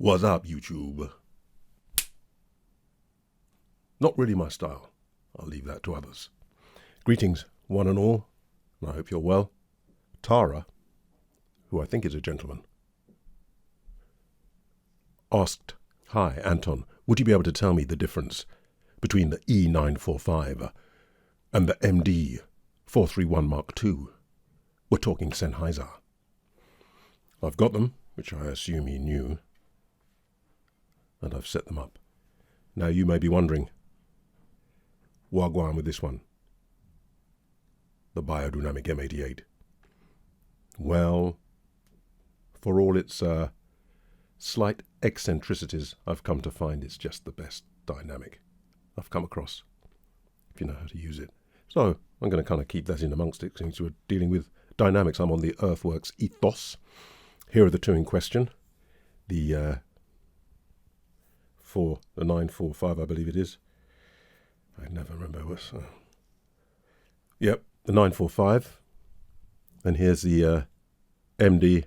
What's up, YouTube? Not really my style. I'll leave that to others. Greetings, one and all, and I hope you're well. Tara, who I think is a gentleman, asked, "Hi, Anton, would you be able to tell me the difference between the e945 and the MD 431 Mark II? We're talking Sennheiser." I've got them, which I assume he knew, and I've set them up. Now you may be wondering, wagwan with this one, the Beyerdynamic M88. Well, for all its slight eccentricities, I've come to find it's just the best dynamic I've come across, if you know how to use it. So I'm going to kind of keep that in amongst it, since we're dealing with dynamics. I'm on the Earthworks Ethos. Here are the two in question. The 945, I believe it is. I never remember what's... Yep, the 945. And here's the MD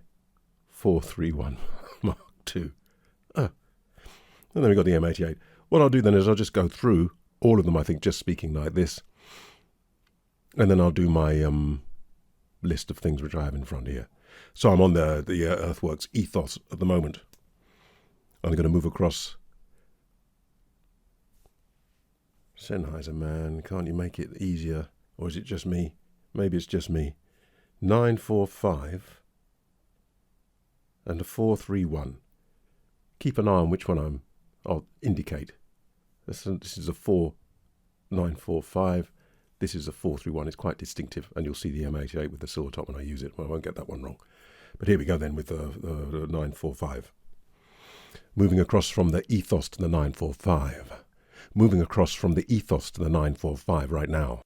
431 Mark II. And then we've got the M88. What I'll do then is I'll just go through all of them, I think, just speaking like this. And then I'll do my list of things which I have in front here. So I'm on the Earthworks Ethos at the moment. I'm going to move across. Sennheiser, man, can't you make it easier? Or is it just me? Maybe it's just me. 945 and a 431. Keep an eye on which one I'll indicate. This is a 4945. This is a 431. It's quite distinctive, and you'll see the M88 with the silver top when I use it. Well, I won't get that one wrong. But here we go then with the 945. Moving across from the Ethos to the 945. Moving across from the Ethos to the 945 right now.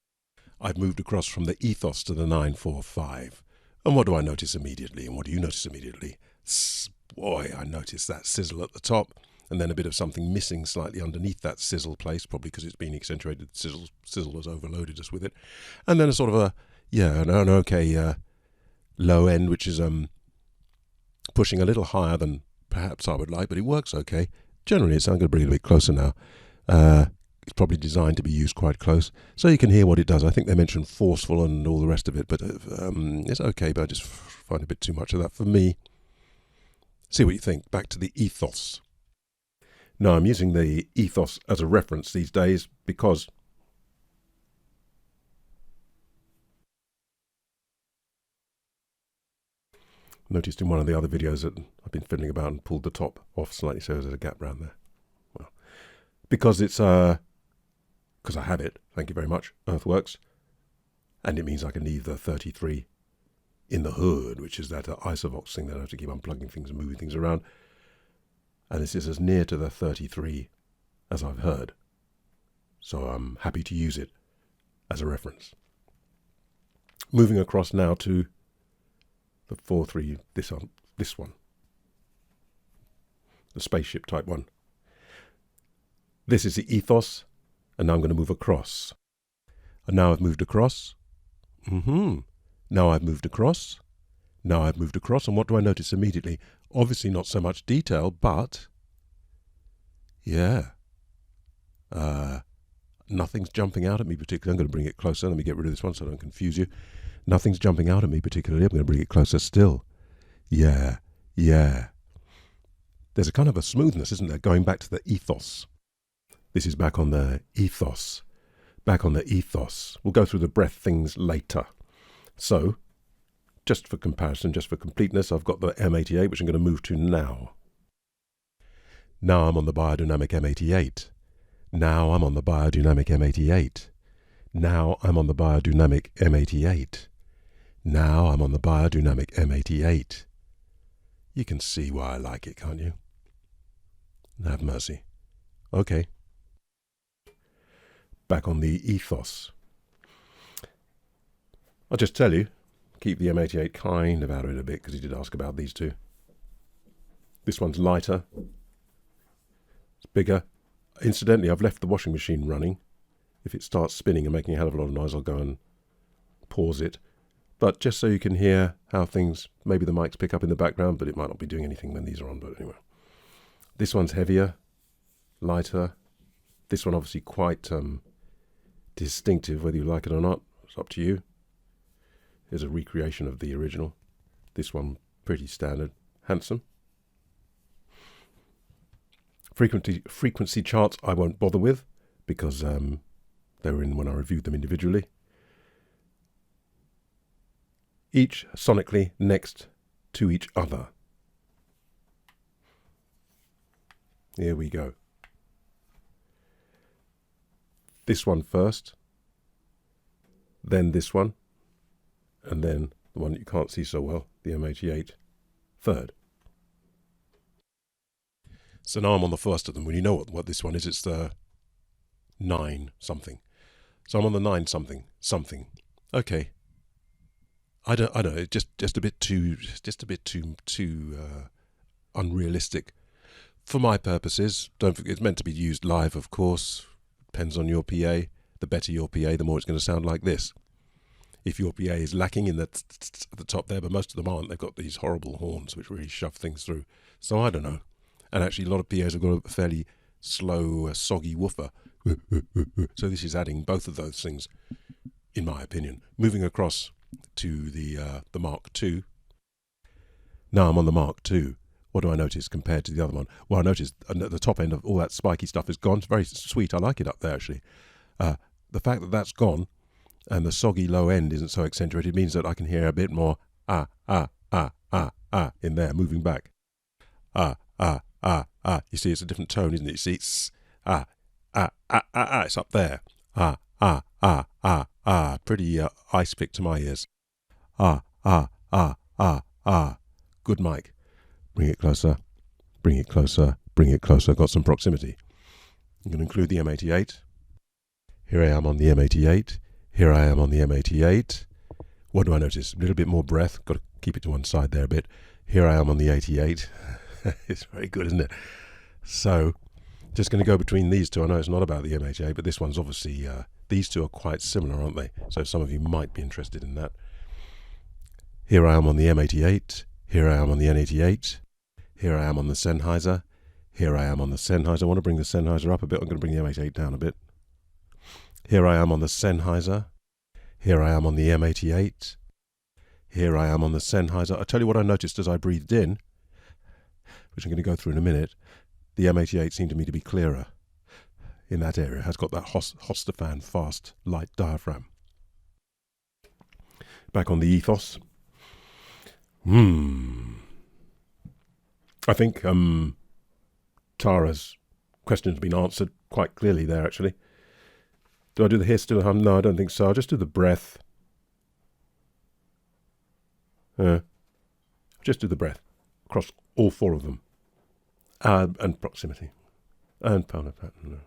I've moved across from the Ethos to the 945. And what do I notice immediately? And what do you notice immediately? Boy, I notice that sizzle at the top, and then a bit of something missing slightly underneath that sizzle place, probably because it's been accentuated. Sizzle has overloaded us with it. And then a sort of an okay low end, which is pushing a little higher than perhaps I would like, but it works okay. Generally, I'm going to bring it a bit closer now. It's probably designed to be used quite close, so you can hear what it does. I think they mentioned forceful and all the rest of it, but it's okay, but I just find a bit too much of that for me. See what you think. Back to the Ethos. Now, I'm using the Ethos as a reference these days because noticed in one of the other videos that I've been fiddling about and pulled the top off slightly, so there's a gap around there. Well, because it's because I have it, thank you very much, Earthworks, and it means I can leave the 33 in the hood, which is that isovox thing that I have to keep unplugging things and moving things around. And this is as near to the 33 as I've heard. So I'm happy to use it as a reference. Moving across now to the 43, this one. The spaceship type one. This is the Ethos, and now I'm going to move across. And now I've moved across. Now I've moved across. Now I've moved across, and what do I notice immediately? Obviously not so much detail, but yeah. Nothing's jumping out at me particularly. I'm going to bring it closer. Let me get rid of this one so I don't confuse you. Nothing's jumping out at me particularly. I'm going to bring it closer still. Yeah. There's a kind of a smoothness, isn't there, going back to the Ethos. This is back on the Ethos. Back on the Ethos. We'll go through the breath things later. So, just for comparison, just for completeness, I've got the M88, which I'm going to move to now. Now I'm on the Beyerdynamic M88. Now I'm on the Beyerdynamic M88. Now I'm on the Beyerdynamic M88. Now I'm on the Beyerdynamic M88. You can see why I like it, can't you? Have mercy. Okay. Back on the Ethos. I'll just tell you, keep the M88 kind of out of it a bit, because he did ask about these two. This one's lighter. It's bigger. Incidentally, I've left the washing machine running. If it starts spinning and making a hell of a lot of noise, I'll go and pause it. But just so you can hear how things, maybe the mics pick up in the background, but it might not be doing anything when these are on, but anyway. This one's heavier, lighter. This one obviously quite distinctive, whether you like it or not. It's up to you. Here's a recreation of the original. This one pretty standard, handsome. Frequency charts I won't bother with because they were in when I reviewed them individually. Each sonically next to each other. Here we go. This one first, then this one, and then the one that you can't see so well, the M88 third. So now I'm on the first of them. When you know what this one is, it's the 9 something. So I'm on the 9 something something. Okay. I don't know. Just a bit too unrealistic for my purposes. Don't forget, it's meant to be used live, of course. Depends on your PA. The better your PA, the more it's going to sound like this. If your PA is lacking in at the top there, but most of them aren't, they've got these horrible horns which really shove things through. So I don't know. And actually, a lot of PAs have got a fairly slow, soggy woofer. So this is adding both of those things, in my opinion. Moving across to the Mark II. Now I'm on the Mark II. What do I notice compared to the other one? Well, I noticed at the top end of all that spiky stuff is gone. It's very sweet. I like it up there, actually. The fact that that's gone and the soggy low end isn't so accentuated means that I can hear a bit more in there, moving back. You see, it's a different tone, isn't it? You see, it's it's up there. Pretty ice pick to my ears. Good mic. Bring it closer. Bring it closer. Bring it closer. Got some proximity. I'm going to include the M88. Here I am on the M88. Here I am on the M88. What do I notice? A little bit more breath. Got to keep it to one side there a bit. Here I am on the 88. It's very good, isn't it? So, just going to go between these two. I know it's not about the M88, but this one's obviously, these two are quite similar, aren't they? So some of you might be interested in that. Here I am on the M88. Here I am on the N88. Here I am on the Sennheiser. Here I am on the Sennheiser. I want to bring the Sennheiser up a bit. I'm going to bring the M88 down a bit. Here I am on the Sennheiser. Here I am on the M88. Here I am on the Sennheiser. I'll tell you what I noticed as I breathed in, which I'm going to go through in a minute. The M88 seemed to me to be clearer in that area. It has got that Hostafan fast light diaphragm. Back on the Ethos. I think Tara's question has been answered quite clearly there, actually. Do I do the here still hum? No, I don't think so. I'll just do the breath. Just do the breath across all 4 of them. And proximity. And power pattern.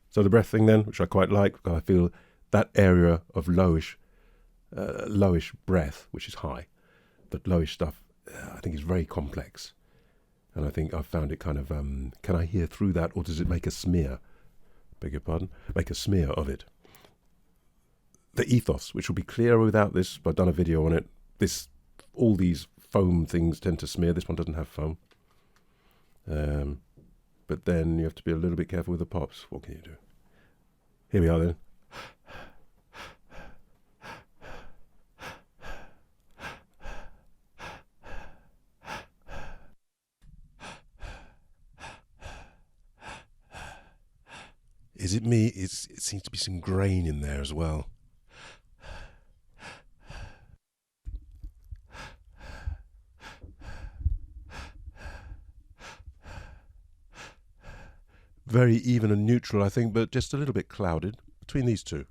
So the breath thing then, which I quite like, because I feel that area of lowish breath, which is high, but lowish stuff, I think is very complex. And I think I've found it kind of, can I hear through that, or does it make a smear? Beg your pardon? Make a smear of it. The Ethos, which will be clearer without this, but I've done a video on it. All these foam things tend to smear. This one doesn't have foam. But then you have to be a little bit careful with the pops. What can you do? Here we are then. Is it me? It seems to be some grain in there as well. Very even and neutral, I think, but just a little bit clouded between these two.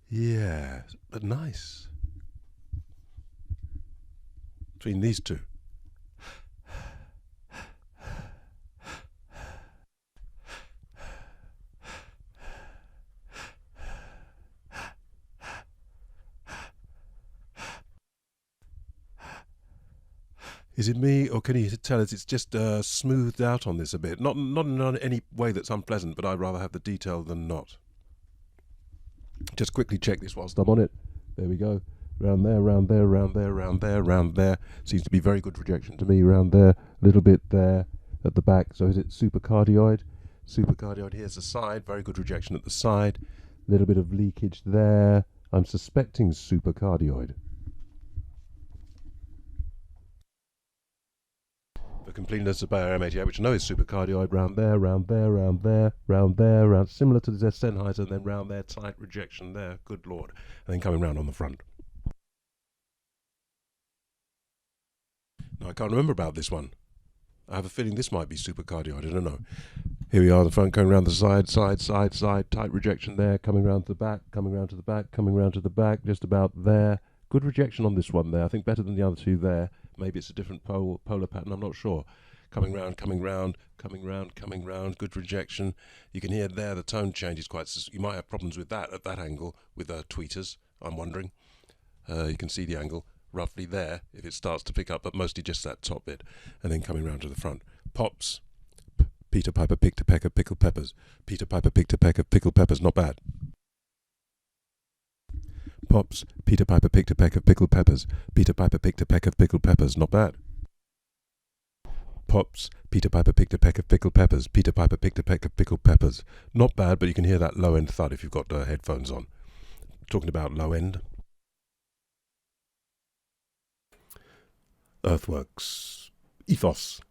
Yeah, but nice. Between these two. Is it me, or can you tell us it's just smoothed out on this a bit? Not in any way that's unpleasant, but I'd rather have the detail than not. Just quickly check this whilst I'm on it. There we go. Round there, round there, round there, round there, round there. Seems to be very good rejection to me. Round there, a little bit there at the back. So is it supercardioid? Supercardioid, here's the side. Very good rejection at the side. A little bit of leakage there. I'm suspecting supercardioid. For completeness, the Beyer M88, which I know is supercardioid, round there, round there, round there, round there, round, similar to the Sennheiser, and then round there, tight rejection there, good lord, and then coming round on the front. Now I can't remember about this one. I have a feeling this might be supercardioid, I don't know. Here we are on the front, going round the side, side, side, side, tight rejection there, coming round to the back, coming round to the back, coming round to the back, just about there. Good rejection on this one there, I think better than the other two there. Maybe it's a different polar pattern, I'm not sure. Coming round, coming round, coming round, coming round, good rejection. You can hear there the tone change is quite... You might have problems with that at that angle with tweeters, I'm wondering. You can see the angle roughly there if it starts to pick up, but mostly just that top bit. And then coming round to the front. Pops. Peter Piper picked a peck of pickled peppers. Peter Piper picked a peck of pickled peppers, not bad. Pops. Peter Piper picked a peck of pickled peppers. Peter Piper picked a peck of pickled peppers, not bad. Pops. Peter Piper picked a peck of pickled peppers. Peter Piper picked a peck of pickled peppers. Not bad, but you can hear that low end thud if you've got headphones on. Talking about low end. Earthworks Ethos.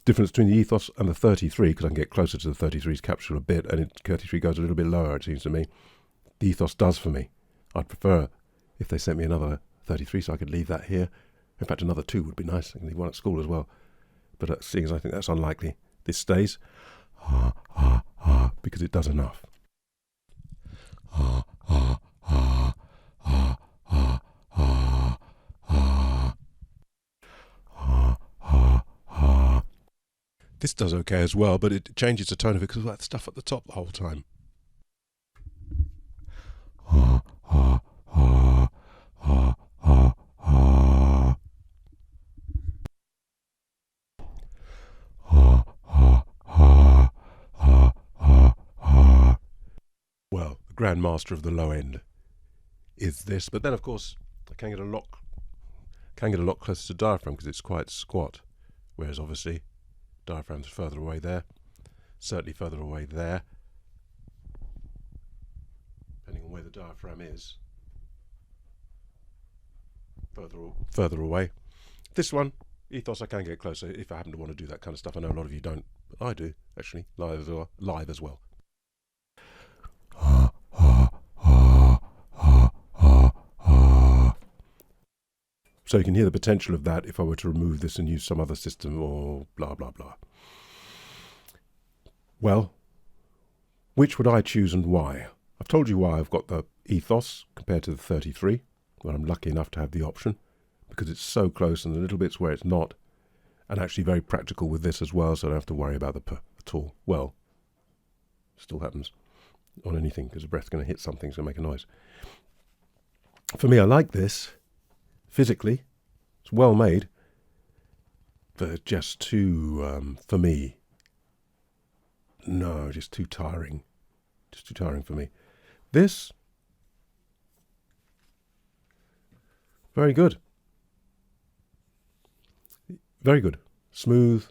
Difference between the Ethos and the 33, because I can get closer to the 33's capsule a bit, and 33 goes a little bit lower, it seems to me. The Ethos does for me. I'd prefer if they sent me another 33 so I could leave that here. In fact, another 2 would be nice. I can leave one at school as well. But seeing as I think that's unlikely, this stays. Because it does enough. This does okay as well, but it changes the tone of it because of that stuff at the top the whole time. Well, the grandmaster of the low end is this, but then of course I can get a lot closer to diaphragm because it's quite squat, whereas obviously diaphragm's further away there, certainly further away there, depending on where the diaphragm is, further away. This one, Ethos, I can get closer if I happen to want to do that kind of stuff. I know a lot of you don't, but I do actually, live as well. So you can hear the potential of that if I were to remove this and use some other system or blah, blah, blah. Well, which would I choose and why? I've told you why I've got the Ethos compared to the 33, where I'm lucky enough to have the option, because it's so close and the little bits where it's not, and actually very practical with this as well, so I don't have to worry about the at all. Well, still happens on anything, because the breath's going to hit something, it's going to make a noise. For me, I like this. Physically, it's well made, but just too, for me, no, just too tiring. Just too tiring for me. This, very good. Very good. Smooth,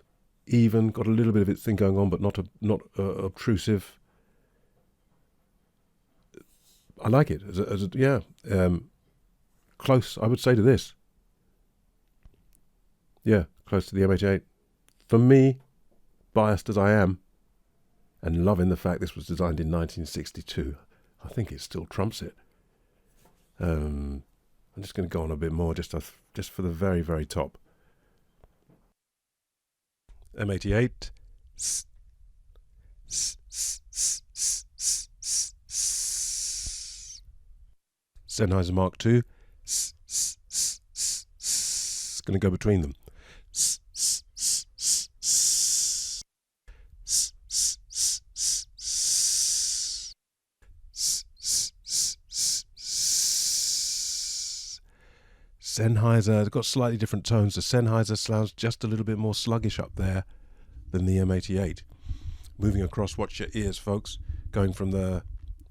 even, got a little bit of its thing going on, but not obtrusive. I like it. Yeah. Close, I would say, to this. Yeah, close to the M88. For me, biased as I am, and loving the fact this was designed in 1962, I think it still trumps it. I'm just going to go on a bit more, just for the very, very top. M88. Sennheiser Mark II. Going to go between them. Sennheiser, it's got slightly different tones. The Sennheiser sounds just a little bit more sluggish up there, than the M88. Moving across, watch your ears, folks. Going from the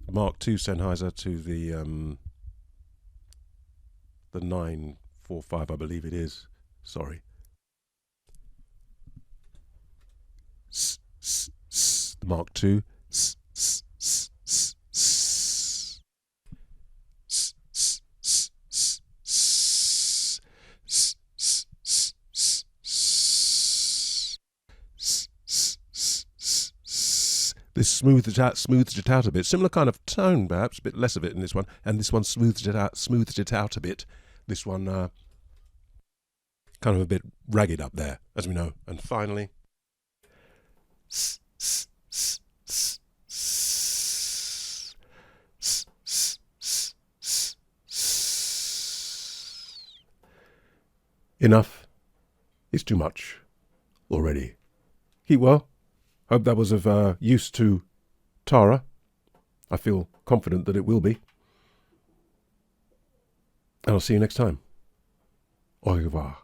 Mark II Sennheiser to the 945, I believe it is. Sorry. The Mark II. This smoothed it out a bit. Similar kind of tone, perhaps, a bit less of it in this one. And this one smoothed it out a bit. This one kind of a bit ragged up there, as we know. And finally, enough. It's too much already. Keep well. Hope that was of use to Tara. I feel confident that it will be. And I'll see you next time. Au revoir.